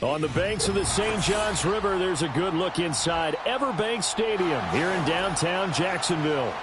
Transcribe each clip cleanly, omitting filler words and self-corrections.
On the banks of the St. Johns River, there's a good look inside Everbank Stadium here in downtown Jacksonville.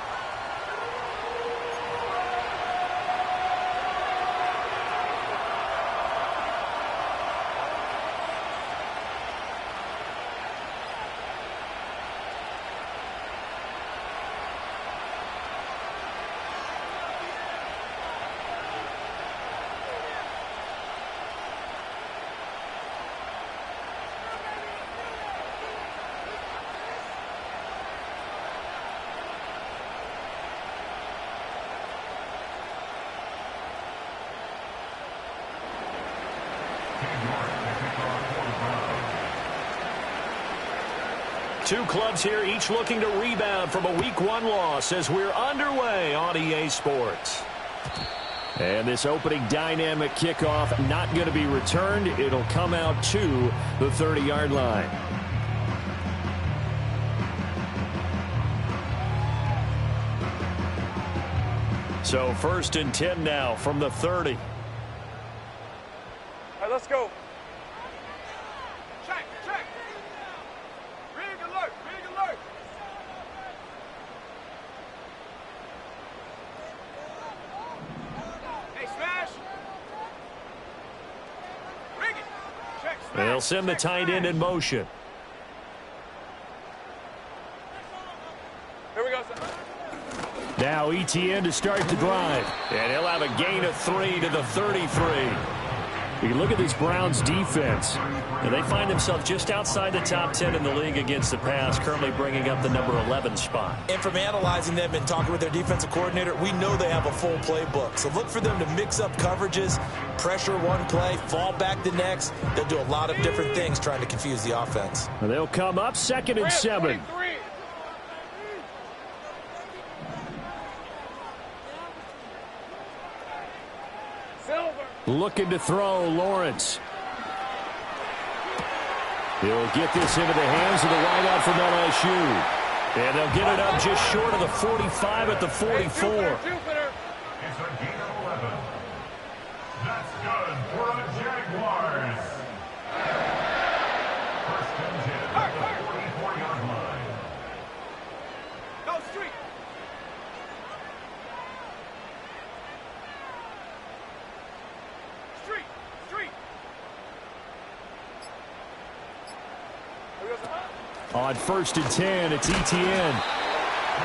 Two clubs here, each looking to rebound from a Week 1 loss as we're underway on EA Sports. And this opening dynamic kickoff not going to be returned. It'll come out to the 30-yard line. So 1st and 10 now from the 30. All right, let's go. They'll send the tight end in motion. Here we go. Now ETN to start the drive. And he'll have a gain of 3 to the 33. You can look at this Browns defense. And they find themselves just outside the top 10 in the league against the pass, currently bringing up the number 11 spot. And from analyzing them and talking with their defensive coordinator, we know they have a full playbook. So look for them to mix up coverages, pressure one play, fall back the next. They'll do a lot of different things trying to confuse the offense. And they'll come up 2nd and 7. Looking to throw, Lawrence. He'll get this into the hands of the wideout from LSU. And they'll get it up just short of the 45 at the 44. It's a gain of 11. That's good for the Jaguars. 1st and 10 at the 44-yard line. Go street. On 1st and 10, it's ETN.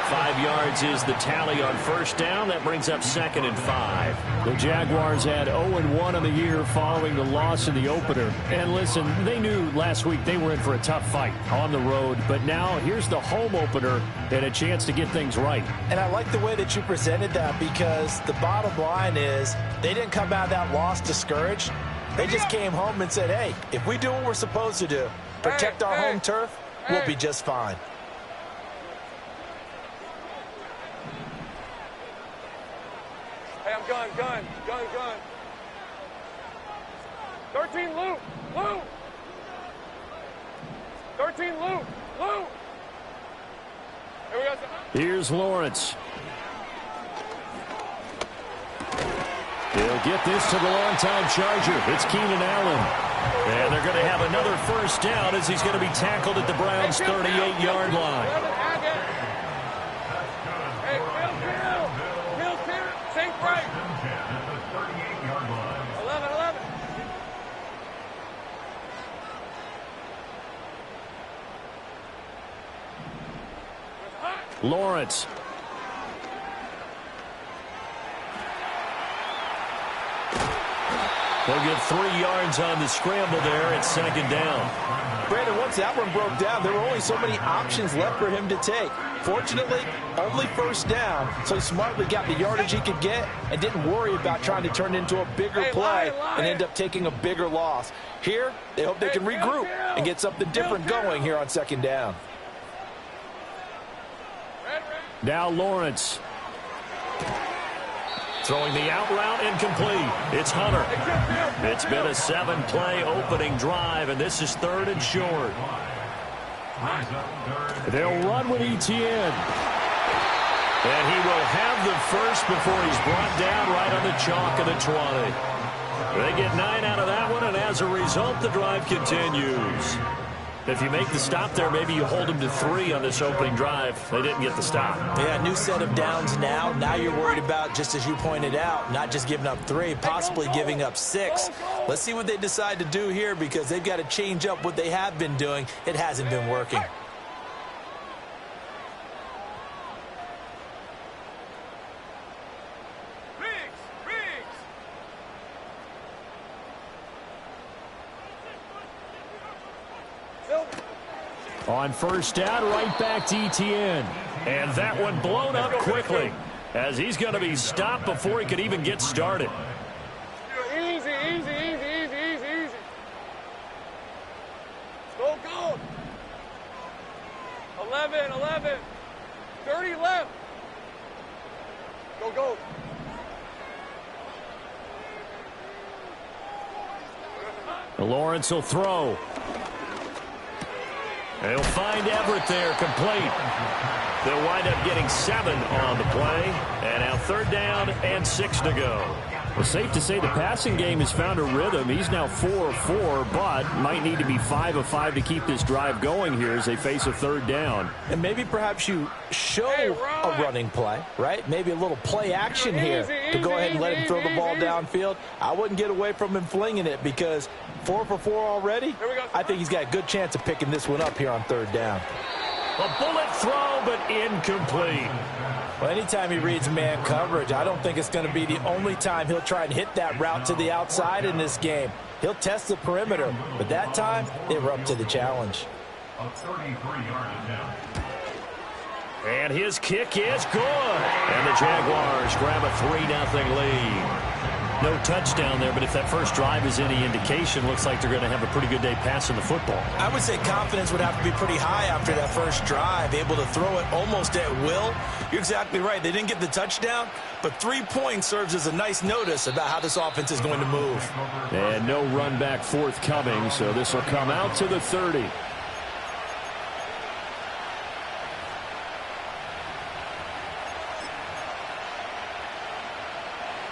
5 yards is the tally on 1st down. That brings up 2nd and 5. The Jaguars had 0-1 on the year following the loss in the opener. And listen, they knew last week they were in for a tough fight on the road. But now here's the home opener and a chance to get things right. And I like the way that you presented that, because the bottom line is they didn't come out of that loss discouraged. They just came home and said, hey, if we do what we're supposed to do, protect our home turf, we'll be just fine. Hey, I'm gun. 13 loop. 13 loop. Here we go. Here's Lawrence. He'll get this to the longtime Charger. It's Keenan Allen. And they're going to have another 1st down as he's going to be tackled at the Browns' 38-yard line. Hey, Bill, same price. 11. Lawrence. They'll get 3 yards on the scramble there at 2nd down. Brandon, once that one broke down, there were only so many options left for him to take. Fortunately, only 1st down, so he smartly got the yardage he could get and didn't worry about trying to turn it into a bigger play and end up taking a bigger loss. Here, they hope they can regroup and get something different going here on 2nd down. Now Lawrence. Throwing the out route incomplete. It's Hunter. It's been a 7-play opening drive, and this is 3rd and short. They'll run with ETN. And he will have the first before he's brought down right on the chalk of the 20. They get 9 out of that one, and as a result, the drive continues. If you make the stop there, maybe you hold them to 3 on this opening drive. They didn't get the stop. Yeah, new set of downs now. Now you're worried about, just as you pointed out, not just giving up 3, possibly giving up 6. Let's see what they decide to do here, because they've got to change up what they have been doing. It hasn't been working. On first down, right back to ETN. And that one blown up quickly, as he's going to be stopped before he could even get started. Easy, easy, easy, easy, easy, easy. Go, go. 11, 11. 30 left. Go, go. Lawrence will throw. They'll find Everett there, complete. They'll wind up getting 7 on the play. And now 3rd down and 6 to go. Well, safe to say the passing game has found a rhythm. He's now 4 of 4, but might need to be 5 of 5 to keep this drive going here as they face a 3rd down. And maybe perhaps you show a running play, right? Maybe a little play action here to go ahead and let him throw the ball downfield. I wouldn't get away from him flinging it, because 4 for 4 already, I think he's got a good chance of picking this one up here on 3rd down. A bullet throw, but incomplete. Well, anytime he reads man coverage, I don't think it's going to be the only time he'll try and hit that route to the outside in this game. He'll test the perimeter, but that time, they were up to the challenge. A 33-yard attempt. And his kick is good. And the Jaguars grab a 3-0 lead. No touchdown there, but if that first drive is any indication, looks like they're going to have a pretty good day passing the football. I would say confidence would have to be pretty high after that first drive, able to throw it almost at will. You're exactly right. They didn't get the touchdown, but 3 points serves as a nice notice about how this offense is going to move. And no run back forthcoming, so this will come out to the 30.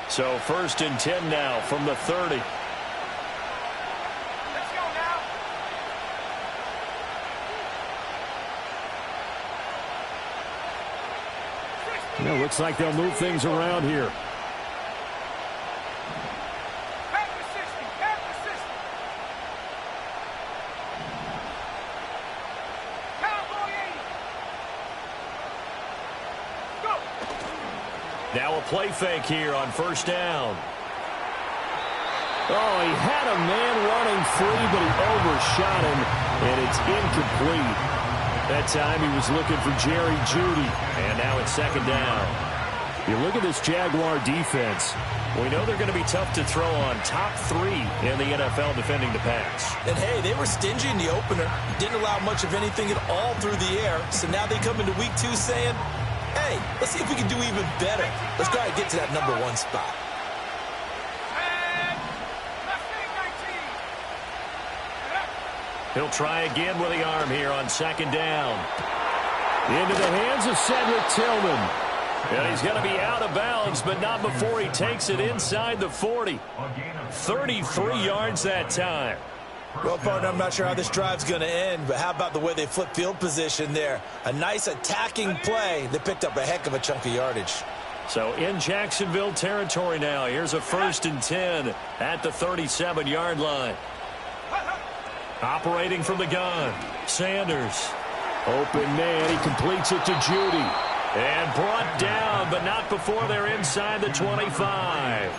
So 1st and 10 now from the 30. Let's go now. It looks like they'll move things around here. Back to 60. Back to 60. Cowboy 80. Go. Now a play fake here on 1st down. Oh, he had a man running free, but he overshot him, and it's incomplete. That time he was looking for Jerry Jeudy, and now it's 2nd down. You look at this Jaguar defense. We know they're going to be tough to throw on. Top 3 in the NFL defending the pass. And, hey, they were stingy in the opener. Didn't allow much of anything at all through the air. So now they come into week 2 saying, hey, let's see if we can do even better. Let's try to get to that number 1 spot. He'll try again with the arm here on 2nd down. Into the hands of Cedric Tillman. And he's going to be out of bounds, but not before he takes it inside the 40. 33 yards that time. Well, partner, I'm not sure how this drive's going to end, but how about the way they flip field position there? A nice attacking play. They picked up a heck of a chunk of yardage. So in Jacksonville territory now. Here's a 1st and 10 at the 37-yard line. Operating from the gun, Sanders. Open man, he completes it to Jeudy. And brought down, but not before they're inside the 25.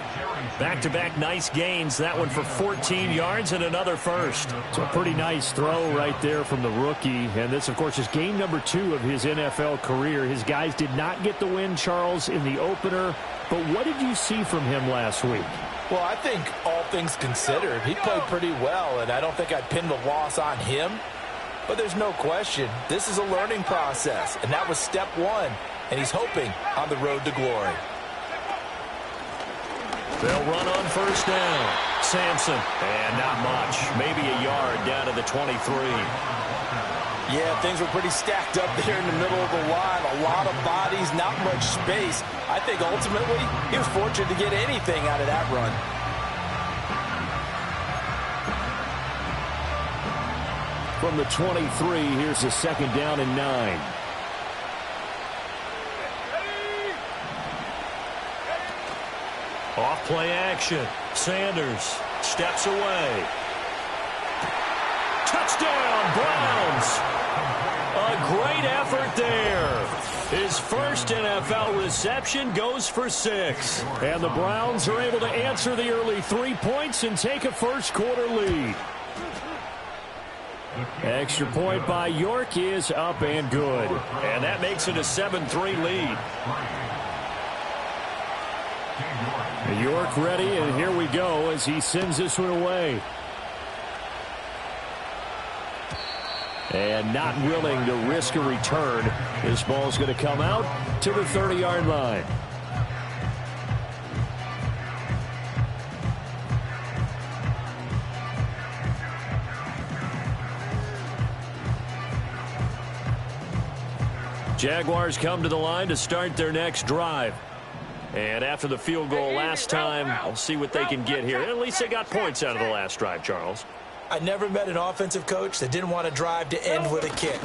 Back-to-back nice gains. That one for 14 yards and another first. So a pretty nice throw right there from the rookie. And this, of course, is game number 2 of his NFL career. His guys did not get the win, Charles, in the opener. But what did you see from him last week? Well, I think all things considered, he played pretty well, and I don't think I'd pin the loss on him. But there's no question, this is a learning process, and that was step 1, and he's hoping on the road to glory. They'll run on 1st down. Sampson, and not much, maybe a yard down to the 23. Yeah, things were pretty stacked up there in the middle of the line. A lot of bodies, not much space. I think ultimately he was fortunate to get anything out of that run. From the 23, here's a 2nd down and 9. Off play action. Sanders steps away. Touchdown, Browns. A great effort there. His first NFL reception goes for 6. And the Browns are able to answer the early 3 points and take a first-quarter lead. Extra point by York is up and good. And that makes it a 7-3 lead. York ready, and here we go as he sends this one away. And not willing to risk a return. This ball's going to come out to the 30-yard line. Jaguars come to the line to start their next drive. And after the field goal last time, we'll see what they can get here. At least they got points out of the last drive, Charles. I never met an offensive coach that didn't want to drive to end with a kick.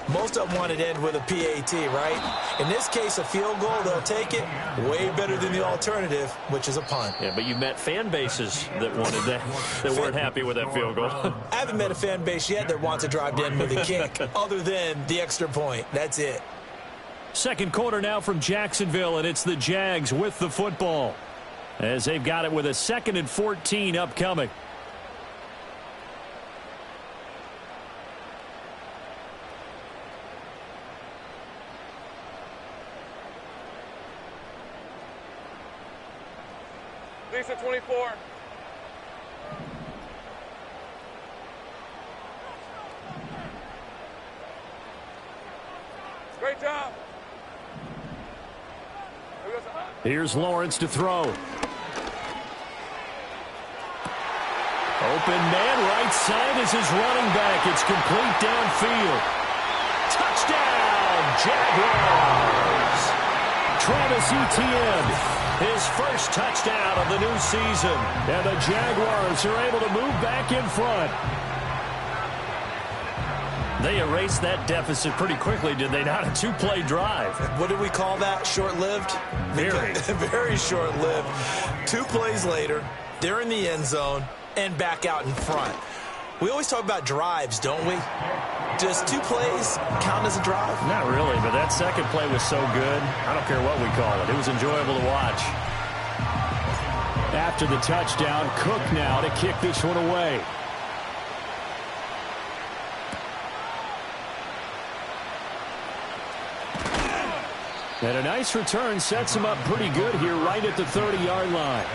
Most of them wanted to end with a PAT, right? In this case, a field goal, they'll take it. Way better than the alternative, which is a punt. Yeah, but you've met fan bases that wanted that, that weren't happy with that field goal. I haven't met a fan base yet that wants to drive to end with a kick, other than the extra point. That's it. Second quarter now from Jacksonville, and it's the Jags with the football as they've got it with a 2nd and 14 upcoming. Lisa 24. Great job. Here's Lawrence to throw. Open man right side is his running back. It's complete downfield. Touchdown, Jaguars. Travis Etienne, his first touchdown of the new season. And the Jaguars are able to move back in front. They erased that deficit pretty quickly, did they not? A 2-play drive. What did we call that? Short-lived? Very. Very short-lived. 2 plays later, they're in the end zone and back out in front. We always talk about drives, don't we? Does 2 plays count as a drive? Not really, but that second play was so good. I don't care what we call it. It was enjoyable to watch. After the touchdown, Cook now to kick this one away. And a nice return sets him up pretty good here right at the 30-yard line.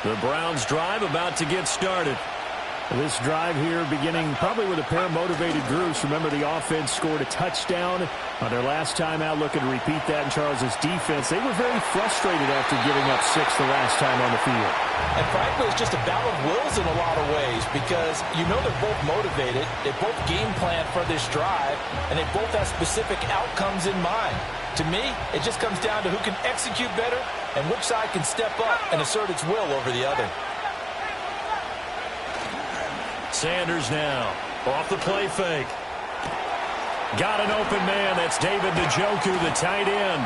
The Browns drive about to get started. This drive here beginning probably with a pair of motivated groups. Remember, the offense scored a touchdown on their last time out. Looking to repeat that in Charles's defense. They were very frustrated after giving up 6 the last time on the field. And frankly, it's just a battle of wills in a lot of ways because you know they're both motivated. They both game plan for this drive, and they both have specific outcomes in mind. To me, it just comes down to who can execute better and which side can step up and assert its will over the other. Sanders now off the play fake. Got an open man. That's David Njoku, the tight end.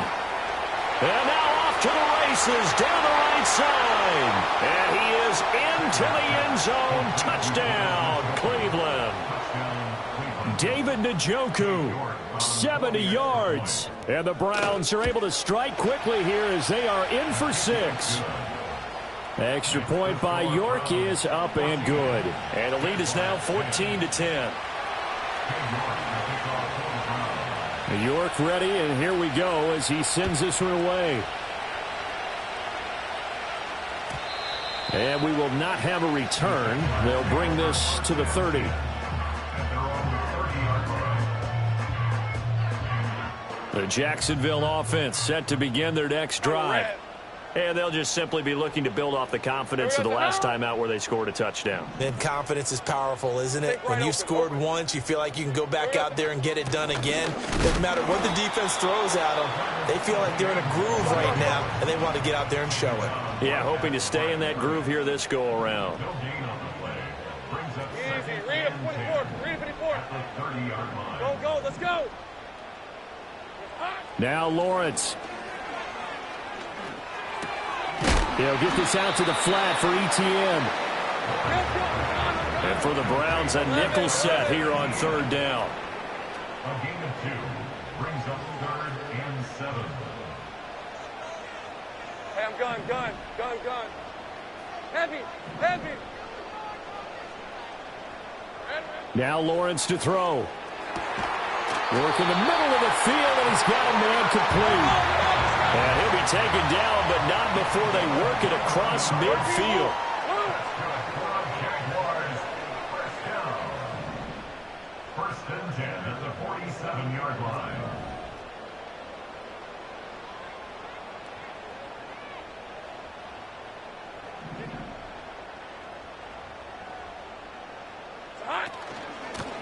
And now off to the races down the right side. And he is into the end zone. Touchdown, Cleveland. David Njoku, 70 yards. And the Browns are able to strike quickly here as they are in for 6. Extra point by York is up and good. And the lead is now 14-10. York ready, and here we go as he sends this one away. And we will not have a return. They'll bring this to the 30. The Jacksonville offense set to begin their next drive. And they'll just simply be looking to build off the confidence of the last time out where they scored a touchdown. And confidence is powerful, isn't it? When you've scored once, you feel like you can go back out there and get it done again. Doesn't matter what the defense throws at them. They feel like they're in a groove right now, and they want to get out there and show it. Yeah, hoping to stay in that groove here this go-around. Easy. Read it, 24. Read it, 54. Go, go. Let's go. Now Lawrence. He'll get this out to the flat for ETN. And for the Browns, a nickel set here on third down. A gain of 2 brings up 3rd and 7. Hey, I'm gun. Heavy. Now Lawrence to throw. Work in the middle of the field, and he's got a man complete. And he'll be taken down, but not before they work it across midfield. First and 10 at the 47-yard line.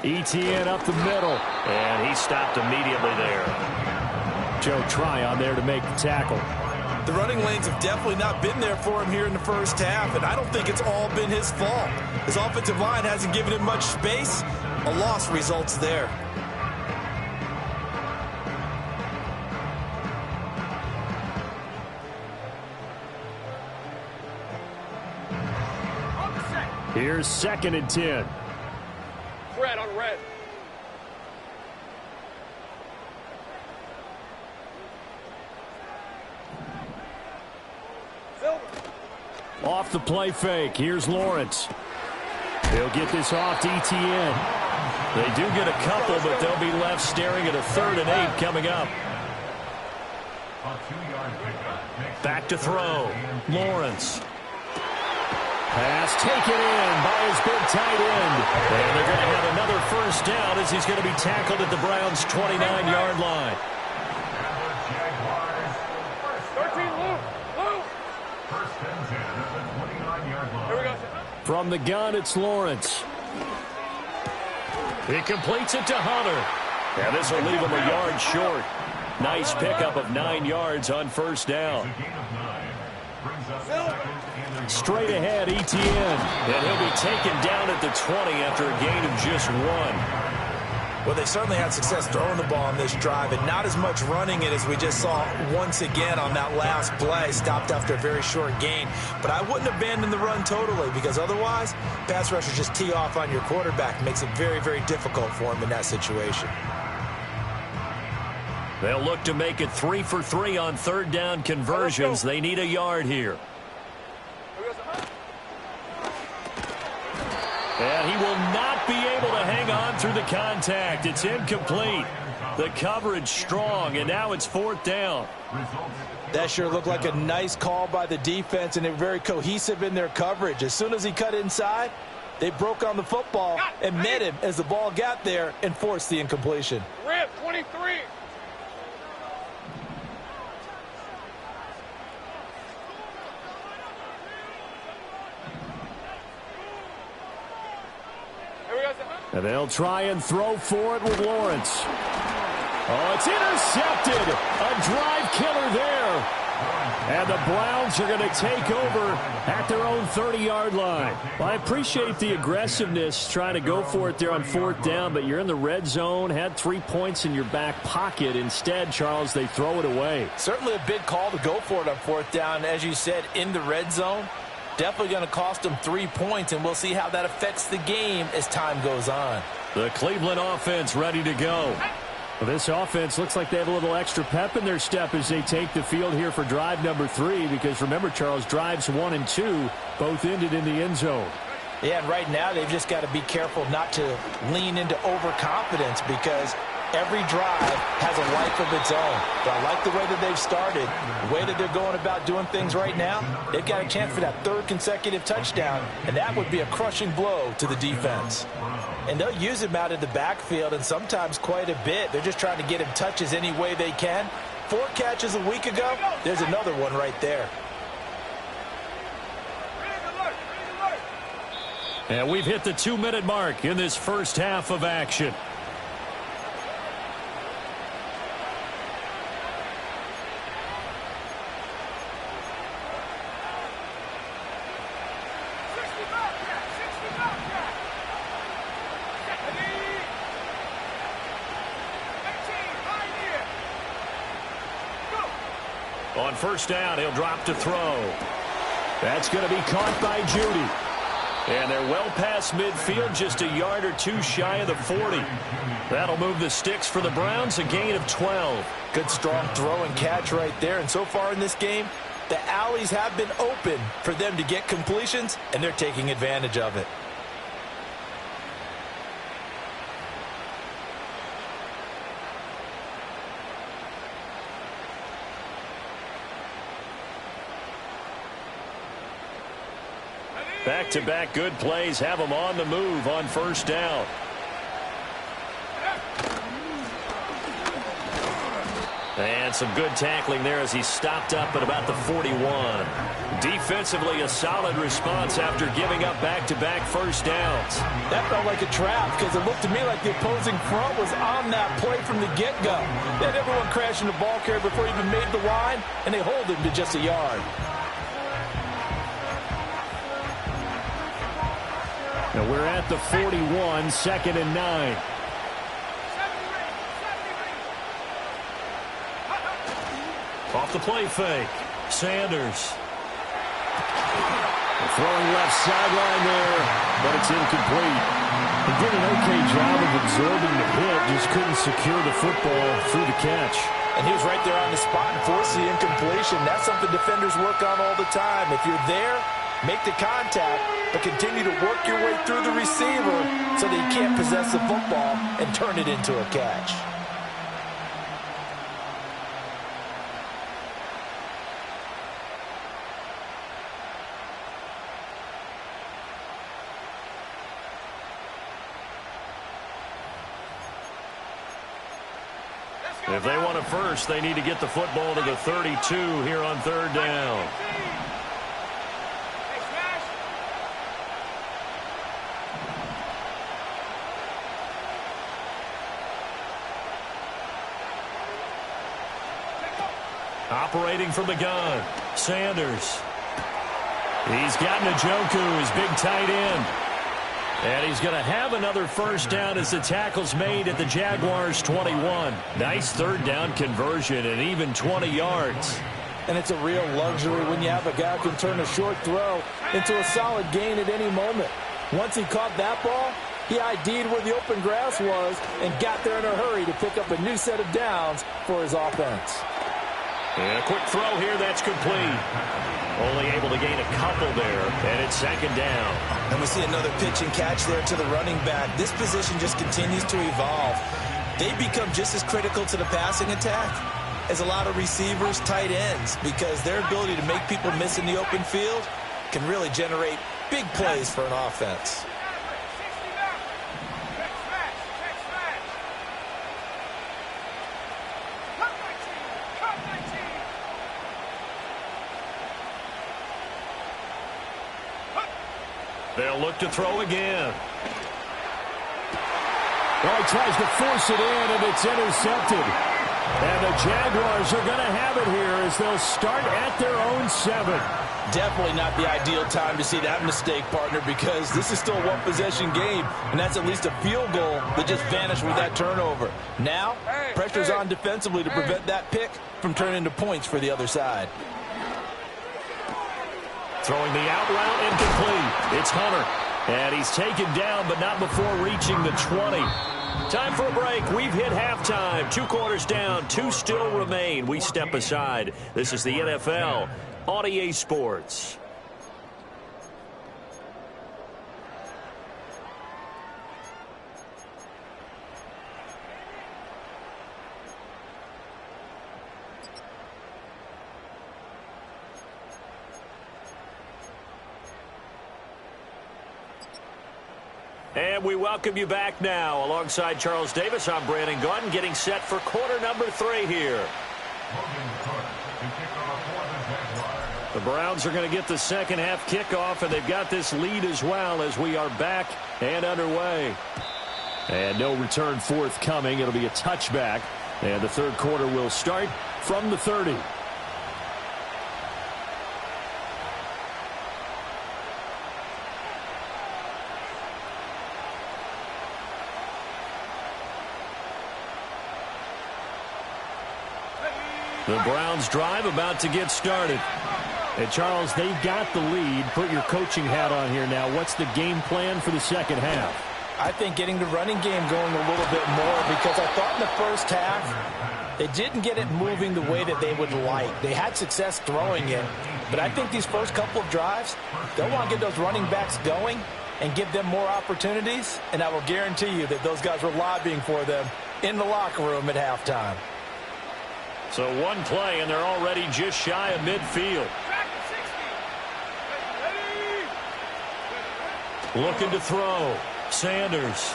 ETN up the middle, and he stopped immediately there. Joe Tryon there to make the tackle. The running lanes have definitely not been there for him here in the first half, and I don't think it's all been his fault. His offensive line hasn't given him much space. A loss results there. Here's 2nd and 10. Red on red. Off the play fake. Here's Lawrence. He'll get this off to ETN. They do get a couple, but they'll be left staring at a 3rd and 8 coming up. Back to throw. Lawrence. Pass taken in by his big tight end. And they're going to have another first down as he's going to be tackled at the Browns' 29-yard line. 13, Luke. First and 10 at the 29-yard line. Here we go. From the gun, it's Lawrence. He completes it to Hunter. And this will leave him a yard short. Nice pickup of 9 yards on first down. A gain of 9 brings up 2nd and Straight ahead, ETN. And he'll be taken down at the 20 after a gain of just 1. Well, they certainly had success throwing the ball on this drive, and not as much running it as we just saw once again on that last play. Stopped after a very short gain. But I wouldn't abandon the run totally, because otherwise, pass rushers just tee off on your quarterback. It makes it very, very difficult for him in that situation. They'll look to make it 3 for 3 on third down conversions. They need a yard here. And he will not be able to hang on through the contact. It's incomplete. The coverage strong, and now it's 4th down. That sure looked like a nice call by the defense, and they were very cohesive in their coverage. As soon as he cut inside, they broke on the football and met him as the ball got there and forced the incompletion. Rip, 23. And they'll try and throw for it with Lawrence. Oh, it's intercepted. A drive killer there. And the Browns are going to take over at their own 30-yard line. Well, I appreciate the aggressiveness trying to go for it there on 4th down, but you're in the red zone, had 3 points in your back pocket. Instead, Charles, they throw it away. Certainly a big call to go for it on 4th down. As you said, in the red zone. Definitely going to cost them 3 points, and we'll see how that affects the game as time goes on. The Cleveland offense ready to go. Well, this offense looks like they have a little extra pep in their step as they take the field here for drive number 3, because remember, Charles, drives 1 and 2 both ended in the end zone. Yeah, and right now they've just got to be careful not to lean into overconfidence, because every drive has a life of its own. But I like the way that they've started, the way that they're going about doing things right now. They've got a chance for that 3rd consecutive touchdown, and that would be a crushing blow to the defense. And they'll use him out in the backfield, and sometimes quite a bit. They're just trying to get him touches any way they can. 4 catches a week ago, there's another one right there. And we've hit the 2-minute mark in this first half of action. On first down, he'll drop to throw. That's going to be caught by Judy. And they're well past midfield, just a yard or two shy of the 40. That'll move the sticks for the Browns, a gain of 12. Good strong throw and catch right there. And so far in this game, the alleys have been open for them to get completions, and they're taking advantage of it. Back-to-back good plays have them on the move on first down. And some good tackling there as he stopped up at about the 41. Defensively, a solid response after giving up back-to-back first downs. That felt like a trap because it looked to me like the opposing front was on that play from the get-go. They had everyone crashing the ball carrier before he even made the line, and they hold him to just a yard. Now we're at the 41, 2nd and 9. Off the play fake. Sanders. Throwing left sideline there, but it's incomplete. He did an okay job of absorbing the hit, just couldn't secure the football through the catch. And he was right there on the spot and forced the incompletion. That's something defenders work on all the time. If you're there, make the contact, but continue to work your way through the receiver so that you can't possess the football and turn it into a catch. If they want a first, they need to get the football to the 32 here on third down. Operating from the gun, Sanders. He's got Njoku, his big tight end. And he's going to have another first down as the tackle's made at the Jaguars' 21. Nice third down conversion and even 20 yards. And it's a real luxury when you have a guy who can turn a short throw into a solid gain at any moment. Once he caught that ball, he ID'd where the open grass was and got there in a hurry to pick up a new set of downs for his offense. And a quick throw here, that's complete. Only able to gain a couple there, and it's 2nd down. And we see another pitch and catch there to the running back. This position just continues to evolve. They become just as critical to the passing attack as a lot of receivers, tight ends, because their ability to make people miss in the open field can really generate big plays for an offense. They'll look to throw again. Well, he tries to force it in, and it's intercepted. And the Jaguars are going to have it here as they'll start at their own 7. Definitely not the ideal time to see that mistake, partner, because this is still a one-possession game, and that's at least a field goal that just vanished with that turnover. Now, pressure's on defensively to prevent that pick from turning into points for the other side. Throwing the out route, incomplete. It's Hunter. And he's taken down, but not before reaching the 20. Time for a break. We've hit halftime. 2 quarters down. 2 still remain. We step aside. This is the NFL on EA Sports. And we welcome you back now. Alongside Charles Davis, I'm Brandon Gaudin, getting set for quarter number 3 here. The Browns are going to get the second half kickoff, and they've got this lead as well as we are back and underway. And no return forthcoming. It'll be a touchback, and the third quarter will start from the 30. The Browns drive about to get started. And Charles, they've got the lead. Put your coaching hat on here now. What's the game plan for the second half? I think getting the running game going a little bit more, because I thought in the first half they didn't get it moving the way that they would like. They had success throwing it, but I think these first couple of drives, they'll want to get those running backs going and give them more opportunities, and I will guarantee you that those guys were lobbying for them in the locker room at halftime. So one play, and they're already just shy of midfield. Looking to throw. Sanders.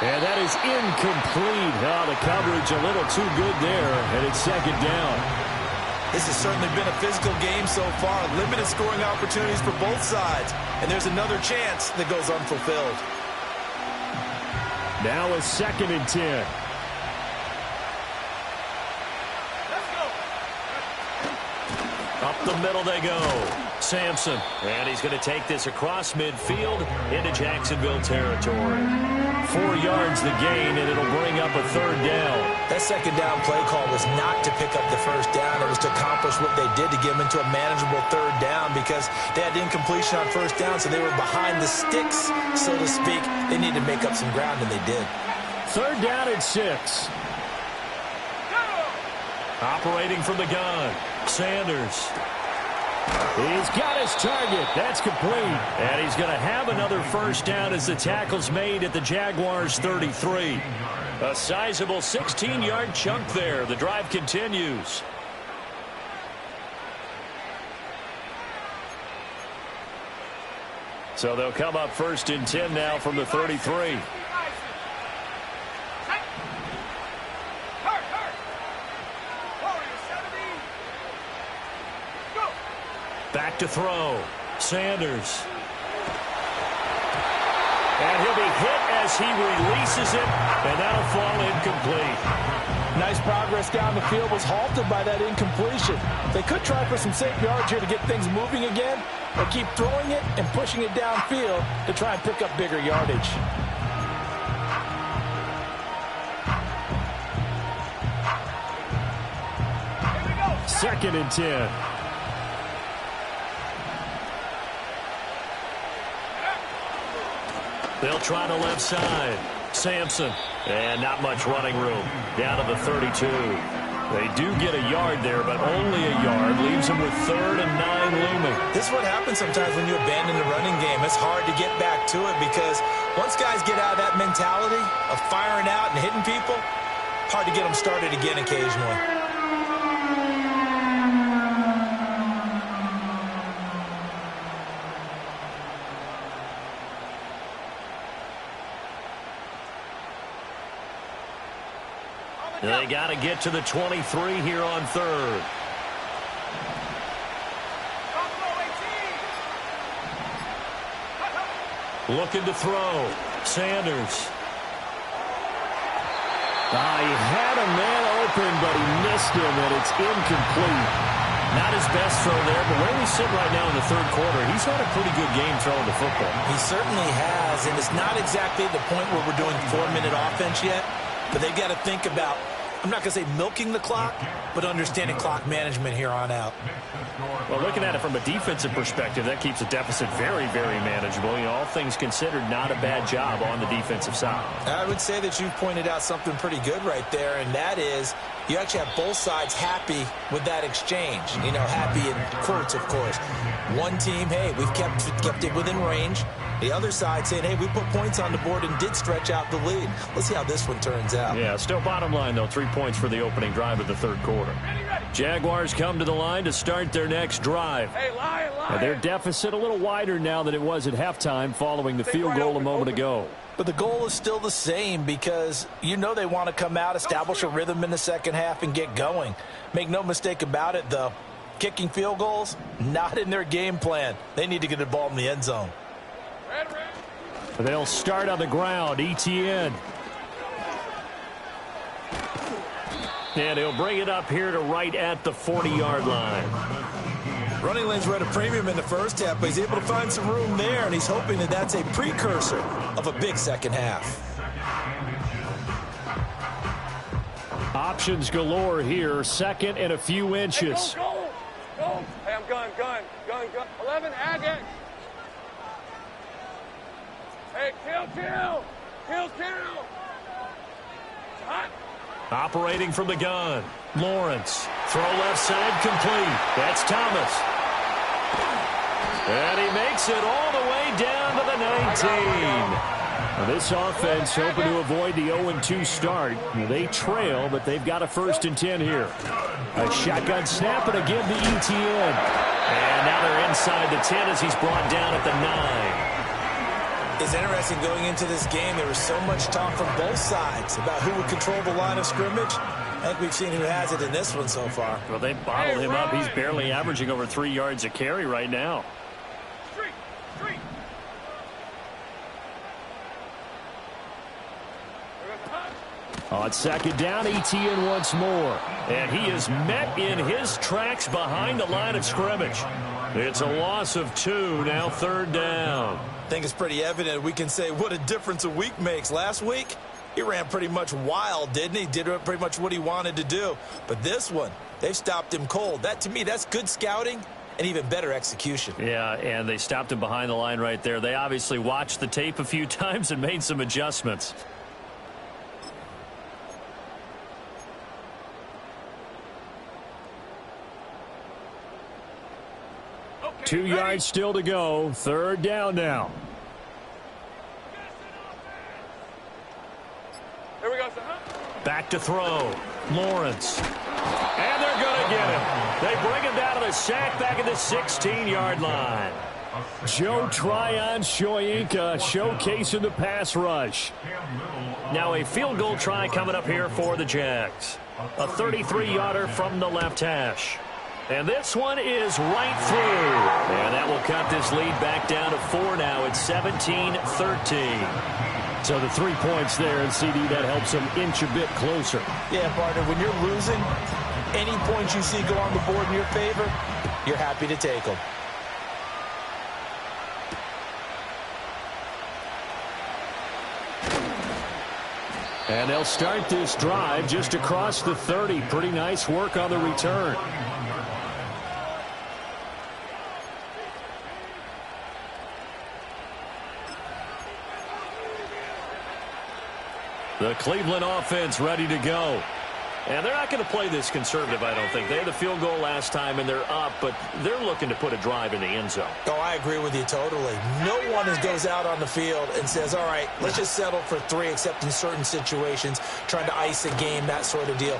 And that is incomplete. Oh, the coverage a little too good there, and it's second down. This has certainly been a physical game so far. Limited scoring opportunities for both sides, and there's another chance that goes unfulfilled. Now a 2nd and 10. Up the middle they go. Sampson. And he's going to take this across midfield into Jacksonville territory. 4 yards the gain, and it'll bring up a third down. That second down play call was not to pick up the first down. It was to accomplish what they did to get them into a manageable third down, because they had incompletion on first down, so they were behind the sticks, so to speak. They needed to make up some ground, and they did. Third down at 6. Operating from the gun. Sanders. He's got his target. That's complete. And he's going to have another first down as the tackle's made at the Jaguars' 33. A sizable 16-yard chunk there. The drive continues. So they'll come up 1st and 10 now from the 33. Back to throw. Sanders. And he'll be hit as he releases it, and that'll fall incomplete. Nice progress down the field, was halted by that incompletion. They could try for some safe yards here to get things moving again, or keep throwing it and pushing it downfield to try and pick up bigger yardage. Second and 10. They'll try the left side. Sampson. And not much running room. Down to the 32. They do get a yard there, but only a yard. Leaves them with 3rd and 9 looming. This is what happens sometimes when you abandon the running game. It's hard to get back to it, because once guys get out of that mentality of firing out and hitting people, hard to get them started again occasionally. They got to get to the 23 here on 3rd. Looking to throw. Sanders. He had a man open, but he missed him, and it's incomplete. Not his best throw there, but where we sit right now in the third quarter, he's had a pretty good game throwing the football. He certainly has, and it's not exactly the point where we're doing 4-minute offense yet, but they've got to think about, I'm not going to say milking the clock, but understanding clock management here on out. Well, looking at it from a defensive perspective, that keeps the deficit very, very manageable. You know, all things considered, not a bad job on the defensive side. I would say that you've pointed out something pretty good right there, and that is you actually have both sides happy with that exchange. You know, happy in quotes, of course. One team, hey, we've kept it within range. The other side saying, hey, we put points on the board and did stretch out the lead. Let's see how this one turns out. Yeah, still bottom line, though, 3 points for the opening drive of the third quarter. Jaguars come to the line to start their next drive. Hey, lion. And their deficit a little wider now than it was at halftime following the field goal a moment ago. But the goal is still the same, because you know they want to come out, establish a rhythm in the second half, and get going. Make no mistake about it, though. Kicking field goals, not in their game plan. They need to get the ball in the end zone. They'll start on the ground. ETN. And he'll bring it up here to right at the 40-yard line. Running lanes were at a premium in the first half, but he's able to find some room there, and he's hoping that that's a precursor of a big second half. Options galore here. Second and a few inches. Hey, go. Hey, I'm gun. 11, Agate. Hey, kill. Hot. Operating from the gun. Lawrence. Throw left side complete. That's Thomas. And he makes it all the way down to the 19. Now this offense hoping to avoid the 0-2 start. They trail, but they've got a 1st and 10 here. A shotgun snap and again to ETN. And now they're inside the 10 as he's brought down at the 9. It's interesting going into this game. There was so much talk from both sides about who would control the line of scrimmage. I think we've seen who has it in this one so far. Well, they bottled him up. He's barely averaging over 3 yards a carry right now. Street. On second down, ETN once more. And he is met in his tracks behind the line of scrimmage. It's a loss of 2, now 3rd down. I think it's pretty evident. We can say what a difference a week makes. Last week, he ran pretty much wild, didn't he? Did pretty much what he wanted to do. But this one, they've stopped him cold. That, to me, that's good scouting and even better execution. Yeah, and they stopped him behind the line right there. They obviously watched the tape a few times and made some adjustments. Okay, 2 yards still to go. 3rd down now. Here we go, sir. Back to throw. Lawrence. And they're going to get him. They bring him down to the sack back at the 16-yard line. Joe Tryon-Shoyinka showcasing the pass rush. Now a field goal try coming up here for the Jags. A 33-yarder from the left hash. And this one is right through. And that will cut this lead back down to 4 now. It's 17-13. So the 3 points there, and CD, that helps them inch a bit closer. Yeah, partner, when you're losing, any points you see go on the board in your favor, you're happy to take them. And they'll start this drive just across the 30. Pretty nice work on the return. The Cleveland offense ready to go. And they're not going to play this conservative, I don't think. They had the field goal last time, and they're up, but they're looking to put a drive in the end zone. Oh, I agree with you totally. No one goes out on the field and says, all right, let's just settle for 3, except in certain situations, trying to ice a game, that sort of deal.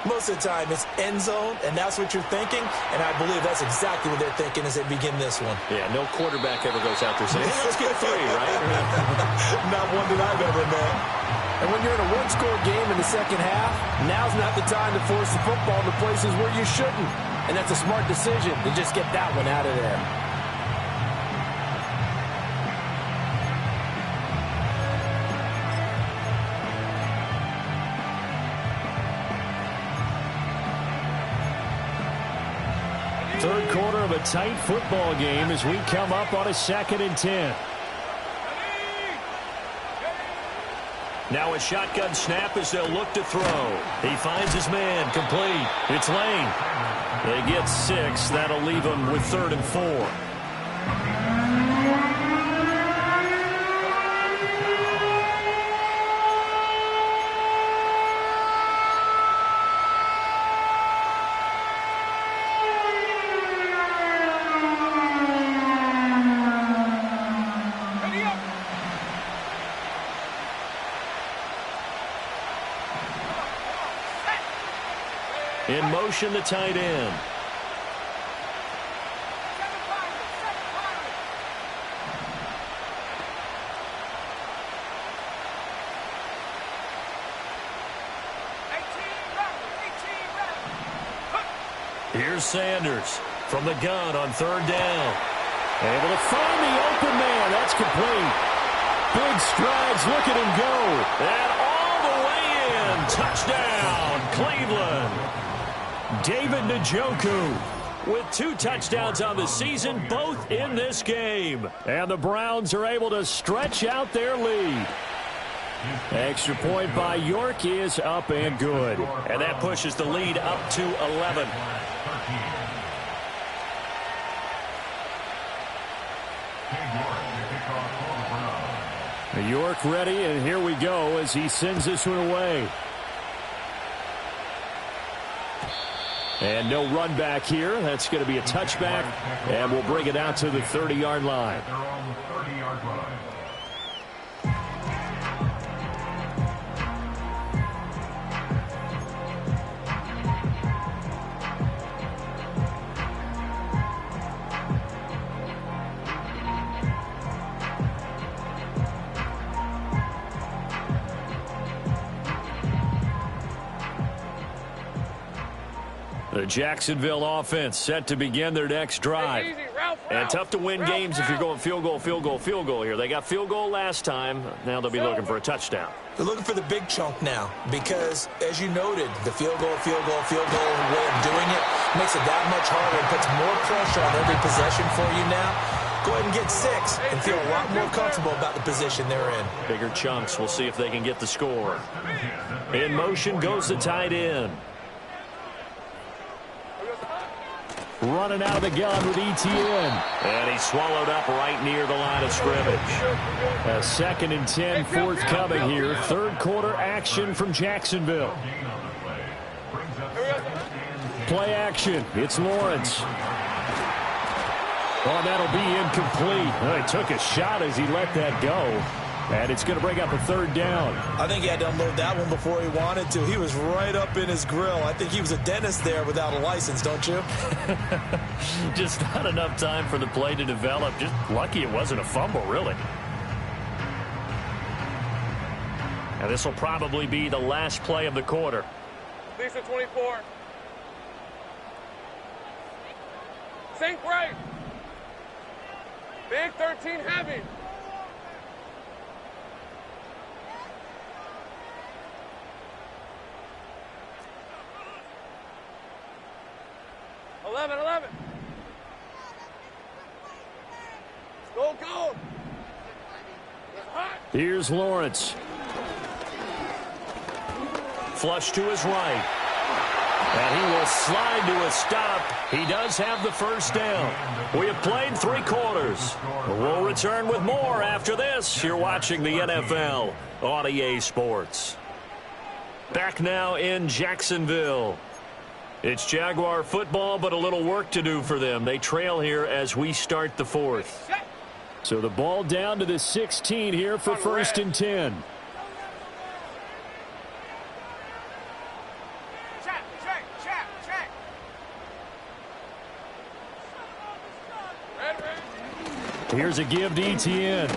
Most of the time, it's end zone, and that's what you're thinking, and I believe that's exactly what they're thinking as they begin this one. Yeah, no quarterback ever goes out there saying, hey, let's get 3, right? Not one that I've ever met. And when you're in a one-score game in the second half, now's not the time to force the football into places where you shouldn't. And that's a smart decision to just get that one out of there. Third quarter of a tight football game as we come up on a 2nd and 10. Now a shotgun snap as they'll look to throw. He finds his man, complete. It's Lane. They get 6. That'll leave them with 3rd and 4. In motion, the tight end. Here's Sanders from the gun on third down. Able to find the open man. That's complete. Big strides. Look at him go. And all the way in. Touchdown, Cleveland. David Njoku with 2 touchdowns on the season, both in this game. And the Browns are able to stretch out their lead. Extra point by York is up and good. And that pushes the lead up to 11. York ready, and here we go as he sends this one away. And no run back here. That's going to be a touchback, and we'll bring it out to the 30-yard line. The Jacksonville offense set to begin their next drive. And tough to win games if you're going field goal, field goal, field goal here. They got field goal last time. Now they'll be looking for a touchdown. They're looking for the big chunk now because, as you noted, the field goal way of doing it makes it that much harder and puts more pressure on every possession for you now. Go ahead and get 6 and feel a lot more comfortable about the position they're in. Bigger chunks. We'll see if they can get the score. In motion goes the tight end. Running out of the gun with ETN. And he's swallowed up right near the line of scrimmage. A 2nd and 10 forthcoming here. Third quarter action from Jacksonville. Play action. It's Lawrence. Oh, that'll be incomplete. Oh, he took a shot as he let that go. And it's going to bring up a 3rd down. I think he had to unload that one before he wanted to. He was right up in his grill. I think he was a dentist there without a license, don't you? Just not enough time for the play to develop. Just lucky it wasn't a fumble, really. And this will probably be the last play of the quarter. Lisa 24. Sink right. Big 13 heavy. 11. Go. Here's Lawrence. Flush to his right. And he will slide to a stop. He does have the 1st down. We have played 3 quarters. We'll return with more after this. You're watching the NFL on EA Sports. Back now in Jacksonville. It's Jaguar football, but a little work to do for them. They trail here as we start the 4th. So the ball down to the 16 here for 1st and 10. Here's a give to ETN.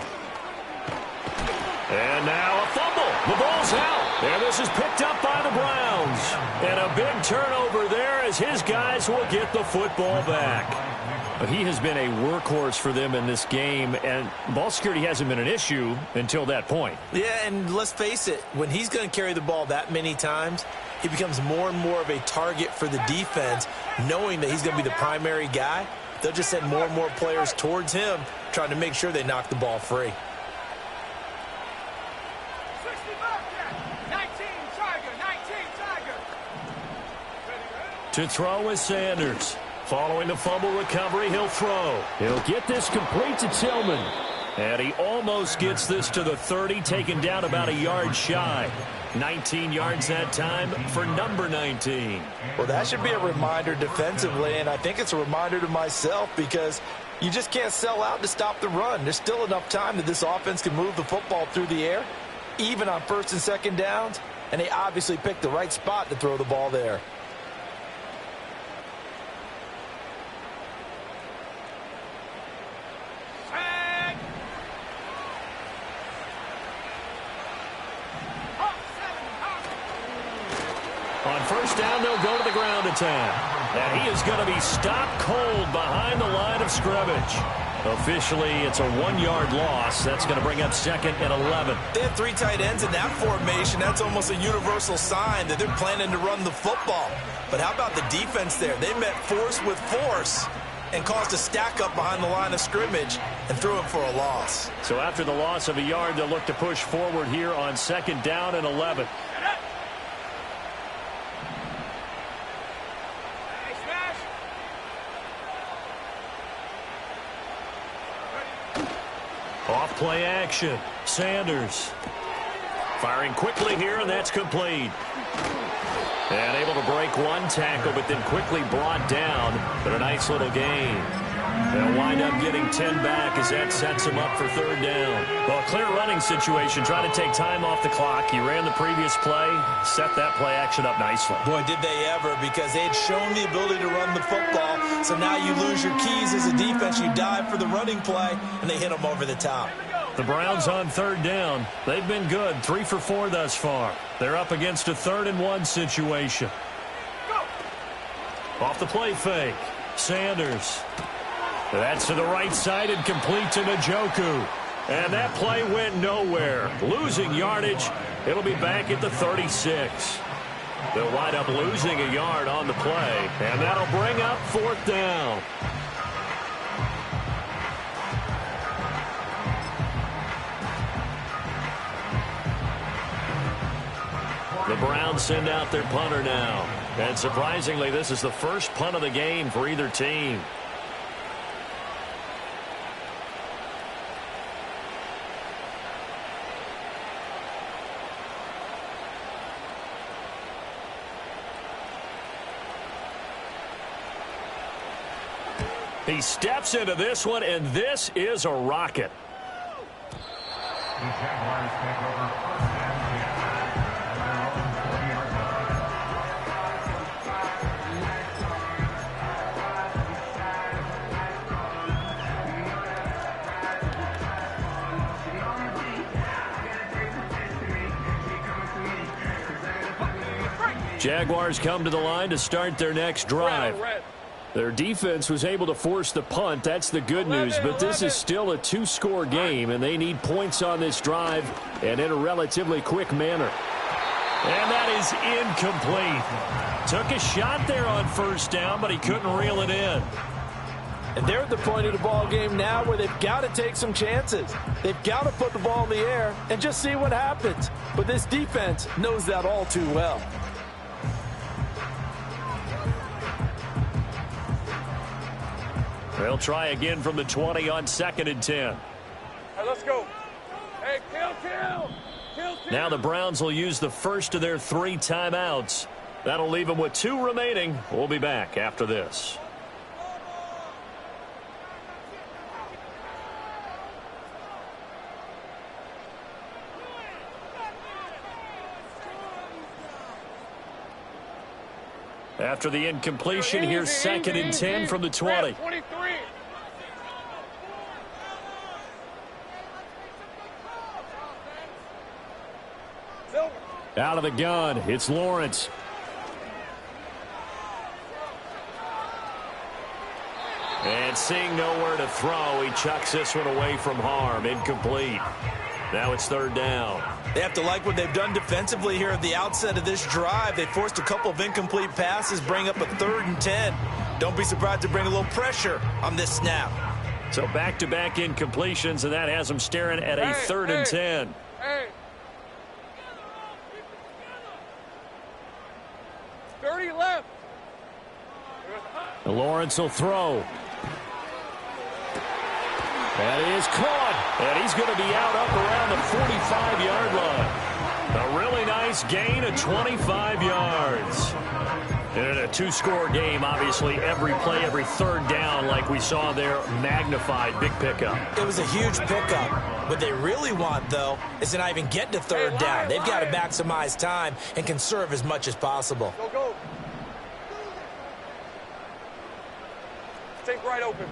And now a fumble. The ball's out. And this is picked up by the Browns. And a big turnover there as his guys will get the football back. He has been a workhorse for them in this game, and ball security hasn't been an issue until that point. Yeah, and let's face it, when he's going to carry the ball that many times, he becomes more and more of a target for the defense, knowing that he's going to be the primary guy. They'll just send more and more players towards him, trying to make sure they knock the ball free. 19 Tiger. To throw is Sanders. Following the fumble recovery, he'll throw. He'll get this complete to Tillman. And he almost gets this to the 30, taken down about a yard shy. 19 yards that time for number 19. Well, that should be a reminder defensively, and I think it's a reminder to myself because you just can't sell out to stop the run. There's still enough time that this offense can move the football through the air, even on 1st and 2nd downs, and they obviously picked the right spot to throw the ball there. On 1st down, they'll go to the ground to down. And he is going to be stopped cold behind the line of scrimmage. Officially, it's a 1-yard loss. That's going to bring up 2nd and 11. They have 3 tight ends in that formation. That's almost a universal sign that they're planning to run the football. But how about the defense there? They met force with force and caused a stack up behind the line of scrimmage and threw it for a loss. So after the loss of a yard, they'll look to push forward here on 2nd down and 11. Off play action. Sanders firing quickly here, and that's complete. And able to break 1 tackle, but then quickly brought down. But a nice little gain. They'll wind up getting 10 back as that sets him up for 3rd down. Well, a clear running situation, trying to take time off the clock. He ran the previous play, set that play action up nicely. Boy, did they ever, because they had shown the ability to run the football. So now you lose your keys as a defense. You dive for the running play, and they hit them over the top. The Browns on 3rd down. They've been good, 3 for 4 thus far. They're up against a 3rd and 1 situation. Off the play fake. Sanders. That's to the right side and complete to Njoku. And that play went nowhere. Losing yardage. It'll be back at the 36. They'll wind up losing a yard on the play. And that'll bring up 4th down. The Browns send out their punter now. And surprisingly, this is the first punt of the game for either team. He steps into this one, and this is a rocket. The Jaguars take over 1st and 10 at their own 40-yard line. Jaguars come to the line to start their next drive. Their defense was able to force the punt. That's the good news. But this is still a 2-score game, and they need points on this drive and in a relatively quick manner. And that is incomplete. Took a shot there on 1st down, but he couldn't reel it in. And they're at the point of the ball game now where they've got to take some chances. They've got to put the ball in the air and just see what happens. But this defense knows that all too well. They'll try again from the 20 on 2nd and 10. Hey, let's go. Hey, kill. Now the Browns will use the first of their 3 timeouts. That'll leave them with 2 remaining. We'll be back after this. After the incompletion, here's 2nd and 10 from the 20. 23. Out of the gun, it's Lawrence. And seeing nowhere to throw, he chucks this one away from harm. Incomplete. Now it's 3rd down. They have to like what they've done defensively here at the outset of this drive. They forced a couple of incomplete passes, bring up a 3rd and 10. Don't be surprised to bring a little pressure on this snap. So back-to-back incompletions, and that has them staring at a 3rd and 10. Hey. 30 left. Lawrence will throw. That is caught. And he's going to be out up around the 45-yard line. A really nice gain of 25 yards. In a 2-score game, obviously, every play, every 3rd down, like we saw there, magnified. Big pickup. It was a huge pickup. What they really want, though, is to not even get to 3rd down. They've got to maximize time and conserve as much as possible. Go. Take right open.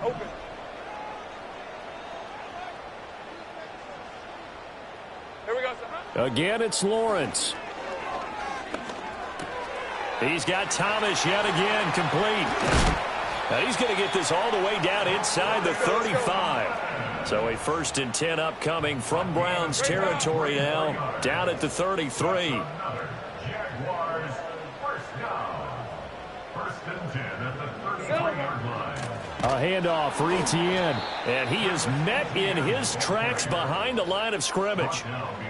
Here we go. Again, it's Lawrence. He's got Thomas yet again complete. Now he's going to get this all the way down inside the 35. So a 1st and 10 upcoming from Browns territory now, down at the 33. Jaguars first down. 1st and 10 at the 33-yard line. A handoff for Etienne, and he is met in his tracks behind the line of scrimmage.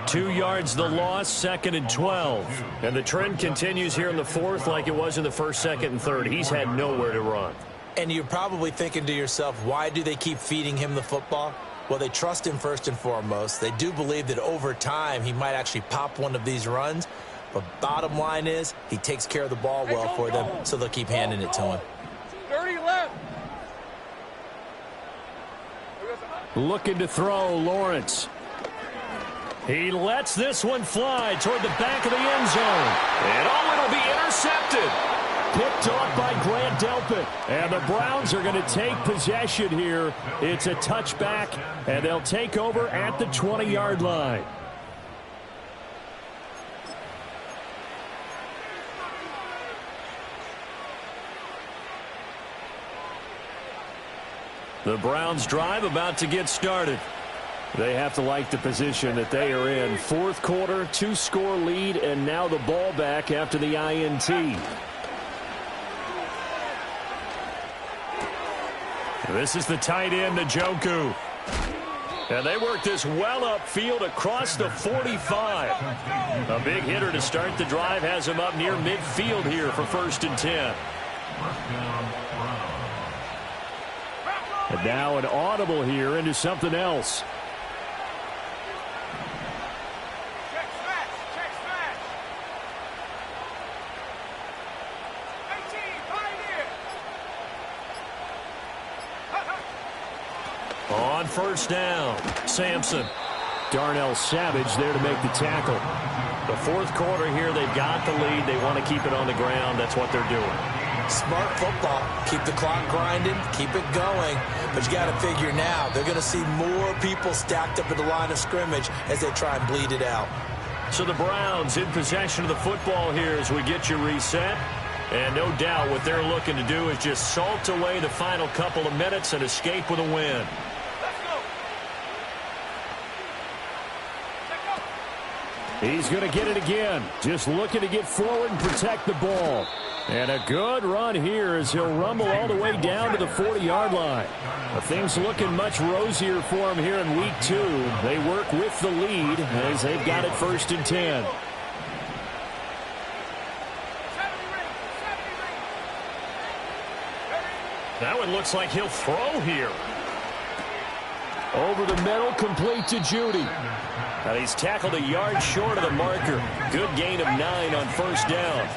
2 yards the loss, 2nd and 12. And the trend continues here in the 4th like it was in the 1st, 2nd, and 3rd. He's had nowhere to run. And you're probably thinking to yourself, why do they keep feeding him the football? Well, they trust him first and foremost. They do believe that over time he might actually pop one of these runs. But bottom line is he takes care of the ball well for them, so they'll keep handing it to him. 30 left. Looking to throw, Lawrence. He lets this one fly toward the back of the end zone. And it'll be intercepted. Picked off by Grant Delpit. And the Browns are going to take possession here. It's a touchback, and they'll take over at the 20-yard line. The Browns drive about to get started. They have to like the position that they are in. 4th quarter, 2-score lead, and now the ball back after the INT. This is the tight end, Njoku. And they work this well upfield across the 45. A big hitter to start the drive has him up near midfield here for 1st and 10. And now an audible here into something else. Check smash. Check smash. 18, pioneer. On 1st down, Sampson. Darnell Savage there to make the tackle. The 4th quarter here, they've got the lead. They want to keep it on the ground. That's what they're doing. Smart football. Keep the clock grinding. Keep it going. But you got to figure now they're going to see more people stacked up at the line of scrimmage as they try and bleed it out. So the Browns in possession of the football here as we get you reset. And no doubt what they're looking to do is just salt away the final couple of minutes and escape with a win. Let's go. He's going to get it again. Just looking to get forward and protect the ball. And a good run here as he'll rumble all the way down to the 40-yard line. Things looking much rosier for him here in week 2. They work with the lead as they've got it 1st and 10. That one looks like he'll throw here. Over the middle, complete to Judy. And he's tackled a yard short of the marker. Good gain of 9 on 1st down.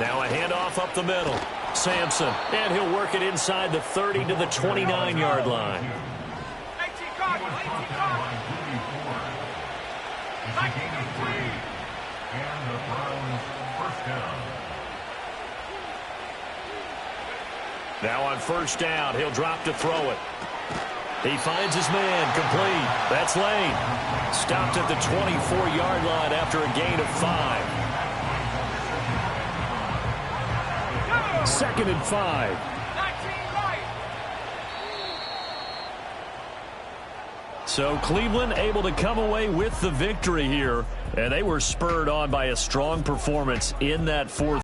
Now a handoff up the middle. Sampson, and he'll work it inside the 30 to the 29-yard line. 18 card. 18 card. And the Browns first down. Now on 1st down, he'll drop to throw it. He finds his man, complete. That's Lane. Stopped at the 24-yard line after a gain of 5. 2nd and 5. So Cleveland able to come away with the victory here, and they were spurred on by a strong performance in that 4th